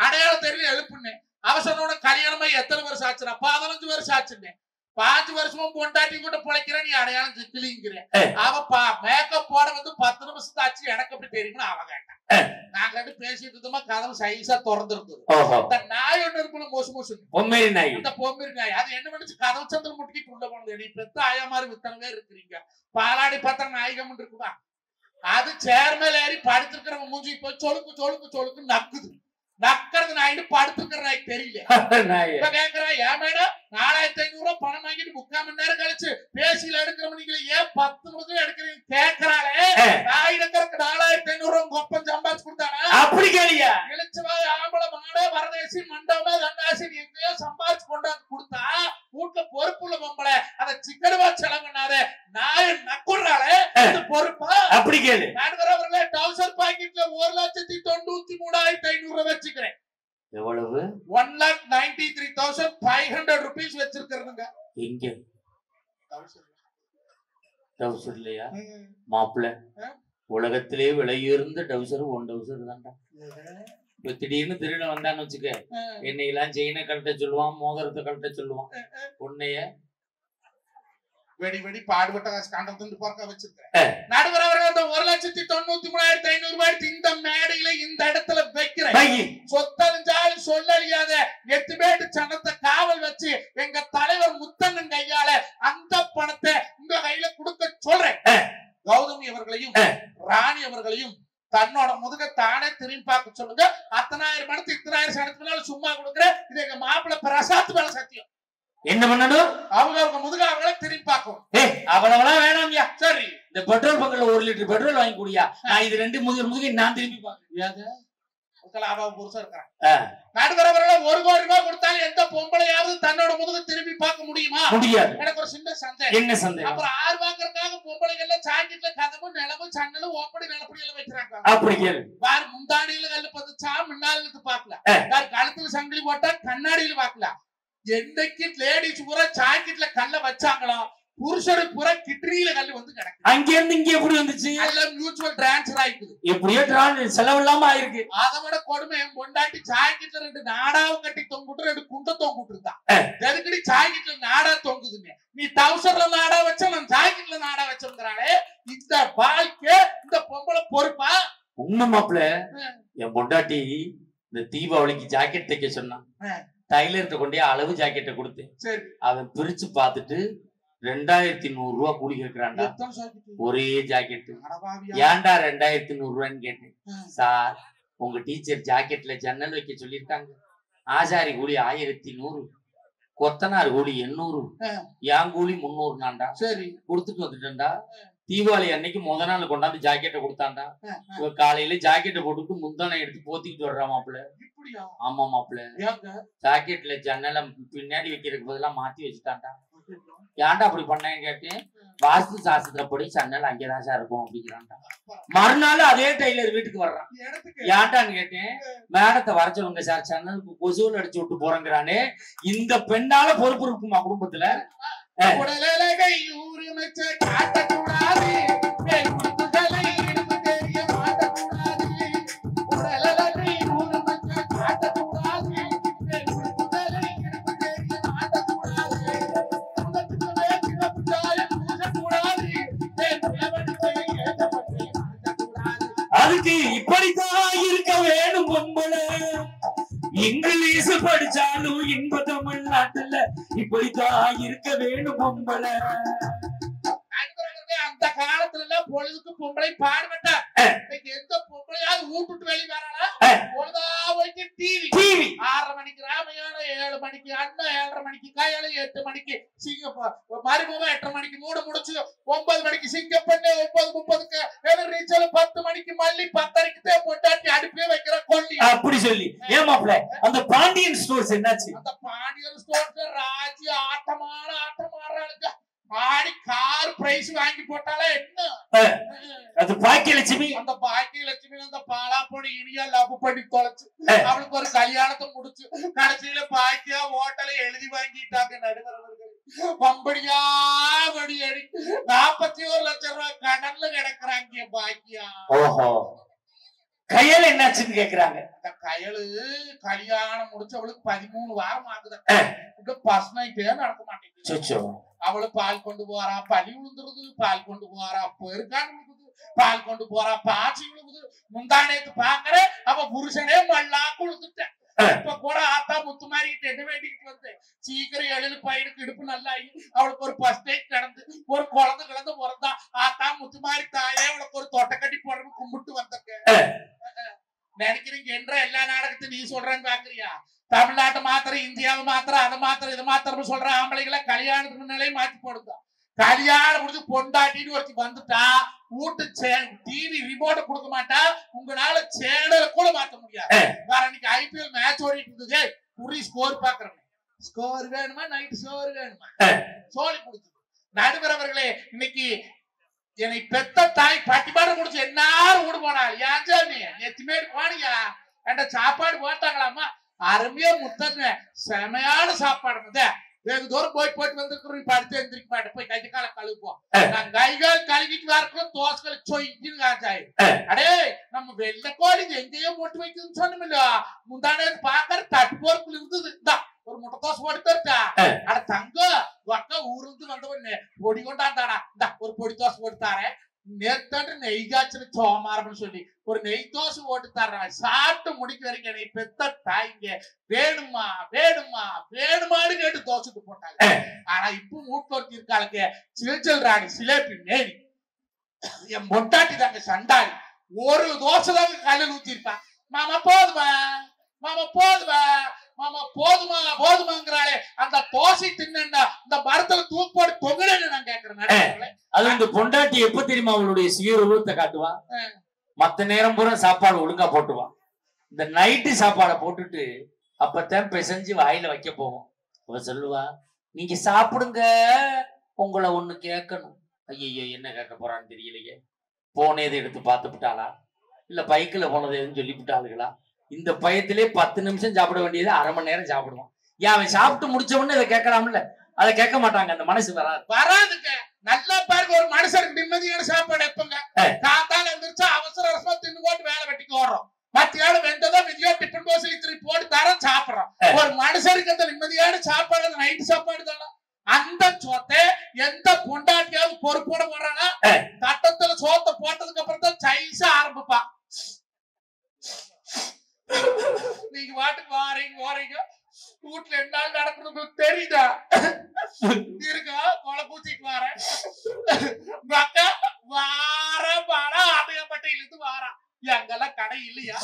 [SPEAKER 2] அடையாளம் தெரியல எழுப்புன்னு. அவசரனோட கல்யாணமா எத்தனை வருஷம் ஆச்சுன்னா 15 வருஷம் ஆச்சுன்னு. 5 வருஷமும் பொண்டாட்டி கூட பிழைக்கிற நீ அடையாளம் கிளிங்கிறேன். அவ மேக்கப் போட வந்து 10 நிமிஷம் ஆச்சு எனக்கு அப்படி தெரியும்னு அவ கேட்டான். நாங்க ரெண்டு பேசிட்டு இருந்தோமா கதவு சைஸா திறந்துருந்தது. இந்த நாய் ஒண்ணு இருக்கணும் மோசு மோசு பொம்மேரி நாய். இந்த பொம்மேரி நாய் அது என்ன பண்ணுச்சு கதவு சந்திர முட்டிக்கு உள்ள போனது. நீ பெத்த ஆயா மாதிரி வித்தன பேர் இருக்கிறீங்க. பாலாடி பார்த்தா நாயகம் இருக்குதா? அது சேர் மேல ஏறி படுத்திருக்கிறவங்க மூஞ்சி போய் சொலுக்கு சொலுக்கு சொலுக்கு நக்குது. நக்கிறது நாயின்னு படுத்துக்கிற நாய்க்கு தெரியல. இப்ப கேக்குறேன் ஏன் மேடம் 4500 ரூபாய் பணம் வாங்கிட்டு 3/4 மணி நேரம் கழிச்சு பேசியில எடுக்கிறோம் நீங்களே ஏன் 10 நிமிஷம் எடுக்கிறீங்க கேக்குறாளே. நாய் எடுக்கிறதுக்கு 4500 ரூபாய் கொப்பம் சம்பாதிச்சு கொடுத்தானா? அப்படி கேளியா? இழிச்சவா ஆம்பளை மாடே வரதேசி மண்டபமே தண்டாசி எங்கேயோ சம்பாதிச்சு கொண்டாந்து கொடுத்தா வீட்டுல பொறுப்புள்ள பொம்பளை அதை சிக்கனமா செலவுனாரு நாய் நக்குறாளே பொறுப்பா? அப்படி கேளு. நடுவரவர்களே டவுசர் பாக்கெட்ல 1,93,500 ரூபாய் வச்சுக்கிறேன். எவ்வளவு? 1,93,500 rupees வச்சிருக்கிறதுங்க. எங்க டவுசர் இல்லையா மாப்பிள்ள? உலகத்திலே விலையுயர்ந்த டவுசர் 1 டவுசர் தான்டா. இப்ப திடீர்னு திருட வந்தான்னு வச்சுக்க என்னையெல்லாம் செயினை கழட்ட சொல்லுவான், மோதிரத்தை கழட்ட சொல்லுவான். உன்னைய வெடி வெடி பாடுபட்ட காண்டத்துல பார்க்க வச்சிருக்கேன். நடுவரவர்கள் அந்த 1,93,500 ரூபாய் இந்த மேடையில இந்த இடத்துல வைக்கிறேன். சொத்தழிஞ்சாலும் சொல்லழியாத எட்டுமேட்டு சனத்தை காவல் வச்சு எங்க தலைவர் முத்தண்ணன் கையால அந்த பணத்தை உங்க கையில கொடுக்க சொல்றேன். கௌதமி அவர்களையும் ராணி அவர்களையும் தன்னோட முதுக தானே திரும்பி பார்க்க சொல்லுங்க. 10,000 மடத்து 10,000 சனத்துனால சும்மா கொடுக்குறேன். இது எங்க மாப்பிள்ள பிரசாத் மேல சத்தியம். என்ன பண்ணணும்? அவங்க முதுக அவங்கள திரும்பி பார்க்கும். அவ்வளவுலாம் வேணாம்யா. சரி இந்த பெட்ரோல் பங்க்ல 1 லிட்டர் பெட்ரோல் வாங்கி குடியா. நான் இது 2 முதுகை நான் திரும்பி பார்க்கிறேன். புருஷா இருக்கிறேன். நடுவரவர்கள 1 கோடி ரூபாய் கொடுத்தாலும் எந்த பொம்பளையாவது தன்னோட முதுக திரும்பி பார்க்க முடியுமா? முடியாது. எனக்கு ஒரு சின்ன சந்தேகம். என்ன சந்தேகம்? அப்புறம் 6 வாங்குறதுக்காக பொம்பளைகள்ல சாக்கெட்ல கதவு நிலவு சன்னலு ஓப்படி நிலப்படி எல்லாம் வச்சிருக்காங்க. அப்படி கேளு. பார் முந்தாடியில கல்லு பதிச்சா முன்னால பாக்கல. கழுத்துல சங்கிலி போட்டா கண்ணாடியில பாக்கல. என்னைக்கு லேடிஸ் பூரா சாக்கெட்ல கல்ல வச்சாங்களோ புருஷனுக்கு பூரா கிட்னியில கல்லு வந்து கிடக்கு. அங்க இருந்து இங்க எப்படி வந்துச்சு? எல்லாம் மியூச்சுவல் டிரான்ஸ்ஃபர் ஆயிடுது. எப்படியோ செலவு இல்லாம ஆயிருக்கு. அதை விட கொடுமை என் பொண்டாட்டி சாக்கெட்ல 2 நாடாவும் கட்டி தொங்குட்டு 2 குண்டை தொங்குட்டு இருந்தா. எதுக்கடி சாக்கெட்ல நாடா தொங்குதுங்க? நீ டவுசர்ல நாடா வச்ச நான் சாக்கெட்ல நாடா வச்சிருக்கிறாளே இந்த வாழ்க்கை இந்த பொம்பளை பொறுப்பா? உண்மை மாப்பிள்ள என் பொண்டாட்டி இந்த தீபாவளிக்கு ஜாக்கெட் தைக்க சொன்னான். டைலர்கிட்ட கொண்டே அளவு ஜாக்கெட்டை கொடுத்தேன். அவன் பிரிச்சு பார்த்துட்டு 2,100 ரூபாய் கூலி கேட்கிறான்டா ஒரே ஜாக்கெட். ஏன்டா 2,100 ரூபான்னு கேட்டேன். சார் உங்க டீச்சர் ஜாக்கெட்ல ஜன்னல் வைக்க சொல்லியிருக்காங்க. ஆசாரி கூலி 1,100, கொத்தனார் கூலி 800, என் கூலி 300 நான்டா. சரி கொடுத்துட்டு வந்துட்டேன்டா.
[SPEAKER 1] தீபாவளி அன்னைக்கு முத நாள் கொண்டாந்து ஜாக்கெட்டை கொடுத்தாண்டா. காலையில ஜாக்கெட்டை போட்டுட்டு முந்தானை எடுத்து போத்திக்கிட்டு வர்றா மாப்பிள்ள. ஆமா மாப்பிள்ள, ஜாக்கெட்ல ஜன்னல பின்னாடி வைக்கிறதுக்கு பதிலா மாத்தி வச்சுட்டான்டா. ஏன்டா அப்படி பண்ணேன்னு கேட்டேன். வாஸ்து சாஸ்திரப்படி சன்னல் அங்கேதான் சார் இருக்கும் அப்படிங்கிறான்டா. மறுநாள் அதே டெய்லர் வீட்டுக்கு வர்றான். ஏன்டான்னு கேட்டேன். மேடத்தை வர சொல்லுங்க சார், சன்னலுக்கு கொசுவல் அடிச்சு விட்டு போறேங்கிறானே. இந்த பெண்ணால பொறுப்பு இருக்குமா குடும்பத்துல? அதுக்கு இப்படித்தான் இருக்க வேணும் பொம்பளை. இங்கிலீஷ் படிச்சாலும் இன்ப தமிழ்நாட்டுல இப்படித்தான் இருக்க வேணும் பொம்பளை.
[SPEAKER 2] அந்த காலத்துல எல்லாம் பொழுதுக்கு பொம்பளை பாடுபட்டா. எந்த பொம்பளையாவது வீட்டுட்டு வெளியே வராளா? பொழுதா போயிட்டு டிவி 6:30 மணிக்கு ராமையான, 7 மணிக்கு அண்ணா, 7:30 மணிக்கு கையாளு, 8 மணிக்கு சிங்கப்பூர் மருமகம், 8:30 மணிக்கு முடிச்சு 9 மணிக்கு சிங்கப்பண்ணு, 9:30க்கு ரீச்சல், 10 மணிக்கு மல்லி, 10:30க்கு பொட்டாட்டி அடுப்பே வைக்கிற கொல்லி.
[SPEAKER 1] அப்படி சொல்லி ஏமாப்ல அந்த பாண்டியன் ஸ்டோர்ஸ் என்னாச்சு?
[SPEAKER 2] அந்த Pandian stores Raji ஆட்டமாடுறாளுங்க. Audi car price வாங்கி போட்டாலே என்ன?
[SPEAKER 1] அது பாக்கியலட்சுமி.
[SPEAKER 2] அந்த பாக்கியலட்சுமி அந்த பாலா பொடி இனியா லவ் பண்ணி தொலைச்சு அவளுக்கு ஒரு கல்யாணத்தை முடிச்சு கடைசியில பாக்கியா ஹோட்டலை எழுதி வாங்கிட்டாங்க நடுவர்கள். வம்படியா வடி அடி 41 லட்சம் ரூபாய் கடன்ல கிடக்குறாங்க பாக்கியா.
[SPEAKER 1] ஓஹோ, கையல் என்னாச்சுன்னு கேக்குறாங்க.
[SPEAKER 2] கையலு கல்யாணம் முடிச்சு அவளுக்கு 13 வாரம் ஆகுது. பஸ் நைட்டே நடக்க மாட்டேங்குது. அவளு பால் கொண்டு போறா, பழி விழுந்துருது. பால் கொண்டு போறா, பெருக்கான் விழுகுது. பால் கொண்டு போறா, பாச்சி விழுகுது. முந்தானேத்து பாக்குற அவ புருஷனே மல்லா குழுந்துட்டேன். இப்ப கூட ஆத்தா முத்து மாறிட்டு என்ன வேண்டிட்டு வந்து சீக்கிரம் எழுது பையனுக்கு இடுப்பு நல்லா அவளுக்கு ஒரு ஃபர்ஸ்ட் எய்ட் நடந்து ஒரு குழந்தை கிழந்து பிறந்தா. ஆத்தா முத்து மாறி தாயே அவளுக்கு ஒரு தொட்டை கட்டி போடுறது கும்பிட்டு வந்தங்க நினைக்கிறீங்க. என்ற எல்லா நாடகத்தையும் நீ சொல்றேன்னு பாக்குறியா? தமிழ்நாட்டை மாத்திரம், இந்தியாவை மாத்திரம், அதை மாத்திரம், இதை மாத்திரம் சொல்ற ஆம்பளைகளை கல்யாணத்துக்கு முன்னாலே மாத்தி போடுதா. கல்யாணம் முடிச்சு பொண்டாட்டின்னு ஒருத்தி வந்துட்டா வீட்டு டிவி ரிமோட்டை கொடுக்க மாட்டா. உங்களால சேனலை கூட மாத்த முடியாது. வேற இன்னைக்கு IPL மேட்ச் ஓடிட்டு இருந்தது. புரி ஸ்கோர் பாக்குறேன். ஸ்கோர் வேணுமா, நைட் ஸ்கோர் வேணுமா, சோழி கொடுத்து நடுவர் அவர்களே. இன்னைக்கு என்னை பெத்த தாய் பட்டிப்பாடு முடிச்சு எல்லாரும் ஊடு போனாள். ஏன் சாமி எத்திமேடு போனியா? என்கிட்ட சாப்பாடு போட்டாங்களாமா. அருமையா முத்தங்க செமையான சாப்பாடு. வெகு தூரம் போயிட்டு வந்துருக்கிறோம். படுத்து எந்திரிக்க மாட்டேன். போய் கை கால கழுவுப்போம். நான் கைகால் கழுவிட்டு வரக்கும் தோசைகள் சொயின்னு காய்ச்சாய். அடே நம்ம வெள்ளை கோழி எங்கேயோ போட்டு வைக்கணும்னு சொன்னோம்ல. முந்தானே பாக்குற தட்டு போறக்குள்ள இருந்தது. ஒரு முட்டை தோசை போட்டு தருட்டா. அட தங்கம் அக்கா ஊருந்து வந்தவொடனே பொடி கொண்டாந்தாடா. இந்த ஒரு பொடி தோசை போட்டு தாரேன். நேர்த்தாண்டு நெய் காய்ச்சல் சோமாரம்னு சொல்லி ஒரு நெய் தோசை போட்டு தர்றேன். சாப்பிட்டு முடிக்க வரைக்கும் என்னை பெத்த தாய்ங்க வேணுமா வேணுமா வேணுமான்னு கேட்டு தோசைட்டு போட்டாங்க. ஆனா இப்ப மூட்டோர்த்தி இருக்காளுக்கு சிலச்சல் ராணி சிலேபி மேரி என் மொட்டாட்டி தாங்க சண்டாளி. ஒரு தோசை தாங்க கல்லில் ஊத்திருப்பா. மாமா போதுமா, மாமா போதுமா, மாமா போதுமா போதுமாங்கிறாளே. அந்த தோசை தின்னா இந்த மரத்துல தூக்கோடு தொங்குறேன்னு நான் கேக்குறேன்.
[SPEAKER 1] அது இந்த பொண்டாட்டி எப்ப தெரியுமா அவளுடைய சுயரூபத்தை காட்டுவா? மத்த நேரம் பூரா சாப்பாடு ஒழுங்கா போட்டுவான். இந்த நைட்டு சாப்பாடை போட்டுட்டு அப்பத்தான் பிசைஞ்சு வாயில வைக்க போவோம். அவ சொல்லுவா, நீங்க சாப்பிடுங்க, உங்களை ஒண்ணு கேட்கணும். ஐயோ என்ன கேட்க போறான்னு தெரியலையே. போனதை எடுத்து பார்த்து விட்டாளா, இல்ல பைக்கில் போனது எதுன்னு சொல்லி விட்டாளுங்களா? இந்த பயத்திலே 10 நிமிஷம் சாப்பிட வேண்டியது 1/2 மணி நேரம் சாப்பிடுவான். ஏன் அவன் சாப்பிட்டு முடிச்ச உடனே இதை கேட்கலாம்ல? அதை கேட்க மாட்டாங்க. அந்த மனசு
[SPEAKER 2] வராதுங்க. நல்லா பாருங்க, ஒரு மனுஷருக்கு நிம்மதியான சாப்பாடு எப்பங்க? காத்தால எழுந்திரிச்சா அவசர அவசரமா தின்னு போட்டு வேலை வெட்டிக்கு ஓடுறோம். மத்தியானம் வெந்ததோ விதியோ டிஃபன் பாக்ஸ்ல திருப்பி போட்டு தரம் சாப்பிடுறோம். ஒரு மனுஷருக்கு அந்த நிம்மதியான சாப்பாடு அந்த நைட்டு சாப்பாடு தானே. அந்த சோத்தை எந்த பொண்டாட்டியாவது பொறுப்போட போடுறானா? தட்டத்துல சோத்தை போட்டதுக்கு அப்புறம் தான் சைஸா ஆரம்பிப்பா. நீங்க வாட்டுக்கு வாரீங்க வீட்டுல என்ன நடக்கிறது தெரியுதா? இருக்கா கொலை பூச்சிட்டு வாரேன் வார வார ஆட்டையப்பட்டையில இருந்து வாரா. எங்கெல்லாம் கடை இல்லையா?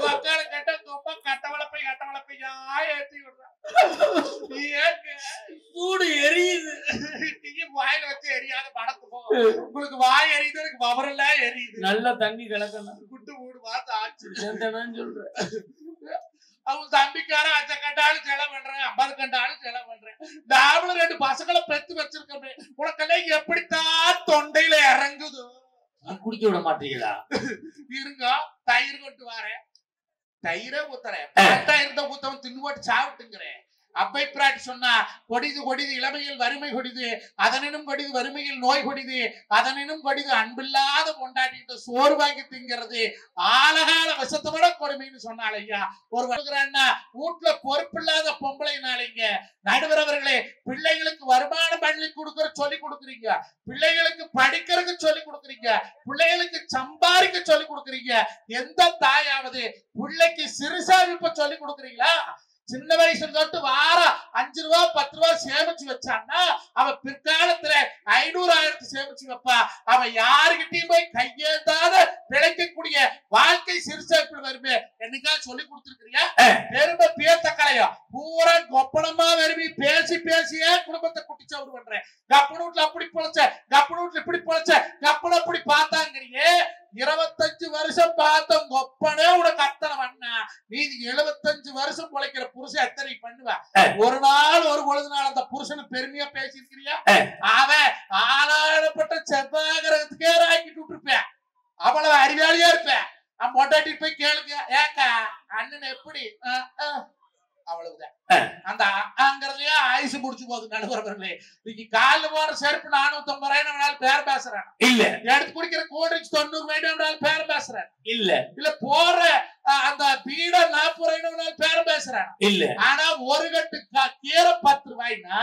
[SPEAKER 2] மக்களை கேட்ட ரொம்ப கட்டவளப்பையா ஏற்றி விடுறான். சூடு எரியுது. நீங்க வாயில வச்சு எரியாத படத்து போக உங்களுக்கு வாய் எரியுது, எனக்கு பவரெல்லாம் எரியுது.
[SPEAKER 1] நல்ல தண்ணி கிடக்கணும்.
[SPEAKER 2] குட்டு மூடு மாசம் ஆச்சு
[SPEAKER 1] சொல்றேன்.
[SPEAKER 2] அவங்க தம்பிக்கார அச்ச கண்டாலும் செலவு பண்றேன், 50 கண்டாலும் செலவு பண்றேன். நாமளும் 2 பசங்களை பெத்து வச்சிருக்கேன். உனக்கெல்லாம் எப்படித்தான் தொண்டையில இறங்குது?
[SPEAKER 1] குடிக்க விட மாட்டீங்களா?
[SPEAKER 2] இருங்க, தயிர் கொண்டு வரேன். தயிரே ஊத்துறேன். இருந்த ஊத்தவன் தின்னு போட்டு சாப்பிட்டுங்கிறேன். அப்பை பிராட்டி சொன்னா, கொடிது கொடிது இளமையில் வறுமை கொடிது, அதனினும் கொடிது வறுமையில் நோய் கொடிது, அதனினும் கொடிது அன்பில்லாத கொண்டாடிட்டு சோறு வாங்கி திங்கிறது ஆலகால விஷத்தை விட கொடுமைன்னு சொன்னாள் ஐயா. ஒரு வருகிறான்னா வீட்டுல பொறுப்பில்லாத பொம்பளைனாலிங்க. நடுவர் அவர்களே, பிள்ளைகளுக்கு வருமானம் பண்ணி கொடுக்கற சொல்லி கொடுக்குறீங்க, பிள்ளைகளுக்கு படிக்கிறதுக்கு சொல்லி கொடுக்குறீங்க, பிள்ளைகளுக்கு சம்பாதிக்க சொல்லி கொடுக்குறீங்க. எந்த தாயாவது பிள்ளைக்கு சிறுசாவிப்ப சொல்லி கொடுக்குறீங்களா? சின்ன வயசுல தொட்டு வாரம் 5 ரூபா 10 ரூபா சேமிச்சு வச்சான்னா அவன் பிற்காலத்துல 500,000 சேமிச்சு வைப்பா. அவன் யாருகிட்டையும் போய் கையேந்தாத பிழைக்கக்கூடிய வாழ்க்கை சிறுசேர்ப்பு வருமே. என்னைக்கா சொல்லி கொடுத்துருக்கிறியா? பெருமை பேத்த கலையா பூரா கொப்பனமா வருவி பேசி பேசியே குடும்பத்தை குட்டிச்சவரு பண்றேன். கப்பன வீட்டுல அப்படி பொழைச்ச, கப்பன வீட்டுல இப்படி பொழைச்ச, கப்பன அப்படி பார்த்தாங்கிறியே. 25 வருஷம் பார்த்த கொப்பனே உனக்கு அத்தனை பண்ணா, நீதி 75 வருஷம் பொழைக்கிற புருஷன் எத்தனை பண்ணுவ? ஒரு நாள் ஒரு பொழுது நாள் அந்த புருஷனை பெருமையா பேசியிருக்கிறியா? அவன் ஆளாடப்பட்ட செவ்வாய் கிரகத்துக்கே ஆக்கிட்டு விட்டுருப்பேன். அவ்வளவு அறிவாளியா இருப்பேன். அவன் பொண்டாட்டி போய் கேளுங்க, ஏக்கா அண்ணன் எப்படி? அவ்வளவுதான். அந்த அங்கிறதுலயே ஆயுசு முடிச்சு போகுது. நடுவர்களே, இன்னைக்கு காலில் போற செருப்பு 450 பேர் பேசுறேன் இல்ல, எடுத்து குடிக்கிற கூல்ட்ரிங்க்ஸ் 90 பேர் பேசுறேன் இல்ல, இல்ல போற அந்த பீட 40 பேர் பேசுறேன் இல்ல. ஆனா ஒரு கட்டு கீரை 10 ரூபாய்னா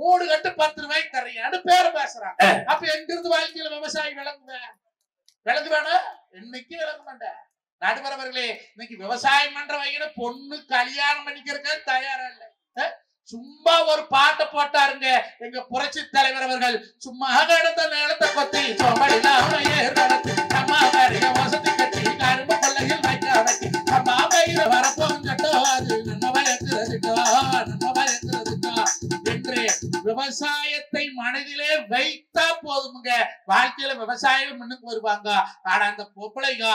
[SPEAKER 2] 3 கட்டு 10 ரூபாய்க்கு தரையான்னு பேர் பேசுறாங்க. அப்ப எங்கிருந்து வாழ்க்கையில விவசாயி விளங்கு வேணும்? இன்னைக்கு விளங்க மாட்டேன். நடுவர் அவர்களே, இன்னைக்கு விவசாயம் பண்ற வகையில பொண்ணு கல்யாணம் பண்ணிக்கிறதுக்கு தயாரா இல்ல. சும்மா ஒரு பாட்டை போட்டாருங்க எங்க புரட்சி தலைவர் அவர்கள். சும்மா கடந்த நேரத்தை கொத்தி வசதி கட்டி கரும்பு கொள்ளையில் வைக்க அம்மா வயிறு வரப்போங்கட்டோ அது நம்ம வயக்கிறதுக்கோ நம்ம வயக்கிறதுக்கோ என்று விவசாயத்தை மனதிலே வைத்தா போதுமுங்க. வாழ்க்கையில விவசாயம் முன்னுக்கு வருவாங்க. ஆனா அந்த பொம்பளைங்க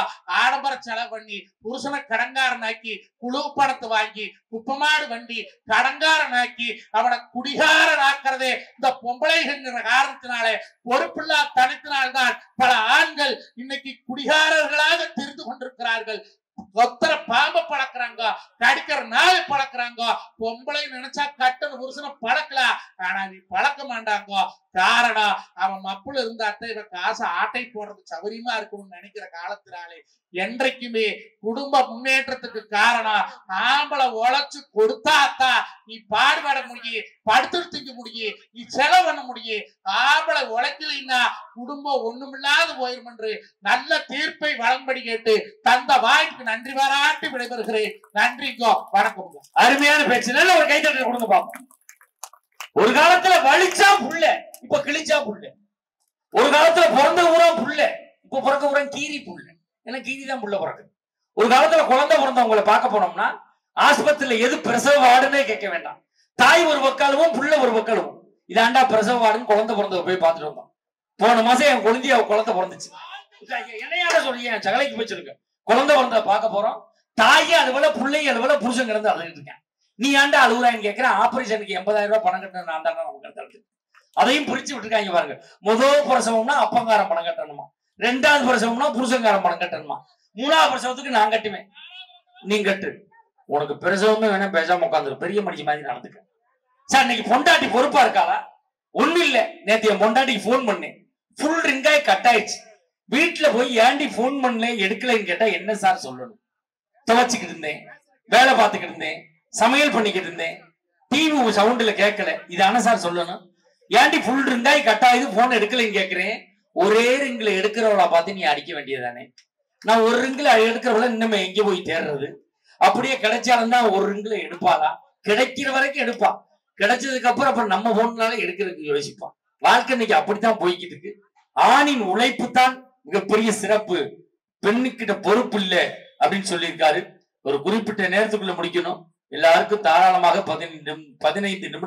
[SPEAKER 2] ஆடம்பர செலவு பண்ணி புருஷனை கடங்காரனாக்கி குழு பணத்தை வாங்கி குப்பமாடு வண்டி கடங்காரனாக்கி அவனை குடிகாரன் ஆக்கிறதே இந்த பொம்பளைங்கிற காரணத்தினாலே, பொறுப்பில்லா தனத்தினால்தான் பல ஆண்கள் இன்னைக்கு குடிகாரர்களாக தெரிந்து கொண்டிருக்கிறார்கள். ஒத்தர பாம்பை பழக்கிறாங்க, கடிக்கிற நாளை பழக்கிறாங்க. பொம்பளை நினைச்சா கட்டண புருஷனை பழக்கலாம், ஆனா நீ பழக்க மாட்டாங்க. காரணம் அவன் மப்புல இருந்தாத்த இவன் காசு ஆட்டை போடுறது சௌரியமா இருக்கணும்னு நினைக்கிற காலத்தினாலே என்றைக்குமே குடும்ப முன்னேற்றத்துக்கு காரணம் ஆம்பளை உழைச்சு கொடுத்தாத்தான் நீ பாடுபட முடியும், படுத்துட்டு திங்க முடியும், நீ செலவு பண்ண முடியும். ஆம்பளை உழைக்கலைன்னா குடும்பம் ஒண்ணுமில்லாது போயிரும் என்று நல்ல தீர்ப்பை வழங்கும்படி கேட்டு தந்த வாய்ப்புக்கு நன்றி பாராட்டி விடைபெறுகிறேன். நன்றிங்கோ, வணக்கம்.
[SPEAKER 1] அருமையான பேச்சு. நல்ல ஒரு கைத்தட்டல் கொடுங்க பாப்போம். ஒரு காலத்துல வலிச்சா புள்ள, இப்ப கிழிச்சா புள்ள. ஒரு காலத்துல பிறந்த ஊரா புள்ள, இப்ப பிறந்த ஊரா கீரி புள்ள. ஏன்னா கீரி தான் புள்ள பிறகு. ஒரு காலத்துல குழந்தை பிறந்தவங்களை பார்க்க போனோம்னா ஆஸ்பத்திரியில எது பிரசவ வார்டுன்னே கேட்க வேண்டாம். தாய் ஒரு பக்காலுவும் புள்ள ஒரு பக்காலுவும். இதாண்டா பிரசவ வார்டுன்னு குழந்தை பிறந்தவ போய் பார்த்துட்டு வந்தோம். போன மாசம் என் குழந்தைய குழந்தை பிறந்துச்சு. என்னையாட சொல்லி என் சகலைக்கு போச்சிருக்க குழந்தை பிறந்த பார்க்க போறோம். தாயே அதுபோல பிள்ளைங்க அதுபோல புருஷன் கிடந்து அழுதுட்டு இருக்கேன். நீ ஆண்டா அழுகுறான்னு கேட்கிறேன். ஆபரேஷனுக்கு 80,000 ரூபாய் பணம் கட்டணும். நான் தான் நமக்கு அதையும் பிரிச்சு விட்டுருக்காங்க பாருங்க. முதல் பிரசவம்னா அப்பங்காரம் பணம் கட்டணுமா, 2வது பிரசவம்னா புருஷங்காரம் பணம் கட்டணுமா, 3வது பிரசவத்துக்கு நான் கட்டுவேன், நீ கட்டு. உனக்கு பிரசவமே வேணா பேசாம உட்காந்துரு, பெரிய மனுஷி மாதிரி நடந்துக்க. சார் இன்னைக்கு பொண்டாட்டி பொறுப்பா இருக்காளா? ஒண்ணு இல்ல. நேற்று என் பொண்டாட்டிக்கு போன் பண்ணேன், ஃபுல் ரிங்காய் கட் ஆயிடுச்சு. வீட்டுல போய் ஏண்டி போன் பண்ணல எடுக்கலைன்னு கேட்டா என்ன சார் சொல்லணும்? துவைச்சுக்கிட்டு இருந்தேன், வேலை பார்த்துக்கிட்டு இருந்தேன், சமையல் பண்ணிக்கிட்டு இருந்தேன், டிவி சவுண்ட்ல கேட்கல. இதான சார் சொல்லணும்? ஏன்டி ஃபுல் ரிங்காய் கட் ஆகுது போன் எடுக்கலைன்னு கேட்கிறேன். ஒரே ரிங்ல எடுக்கிறவளா பார்த்து நீ அடிக்க வேண்டியதானே. நான் ஒரு ரிங்ல எடுக்கிறவள இன்னும் எங்க போய் தேடுறது? அப்படியே கிடைச்சாலும் தான் ஒரு ரிங்ல எடுப்பாளா? கிடைக்கிற வரைக்கும் எடுப்பா. கிடைச்சதுக்கு அப்புறம் அப்புறம் நம்ம போனால எடுக்கிறதுக்கு யோசிப்பான். வாழ்க்கை இன்னைக்கு அப்படித்தான் போய்கிட்டு இருக்கு. ஆணின் உழைப்பு தான் மிகப்பெரிய சிறப்பு, பெண்ணுக்கிட்ட பொறுப்பு இல்லை அப்படின்னு சொல்லியிருக்காரு. ஒரு குறிப்பிட்ட நேரத்துக்குள்ள முடிக்கணும். எல்லாருக்கும் தாராளமாக 15 நிமிடம்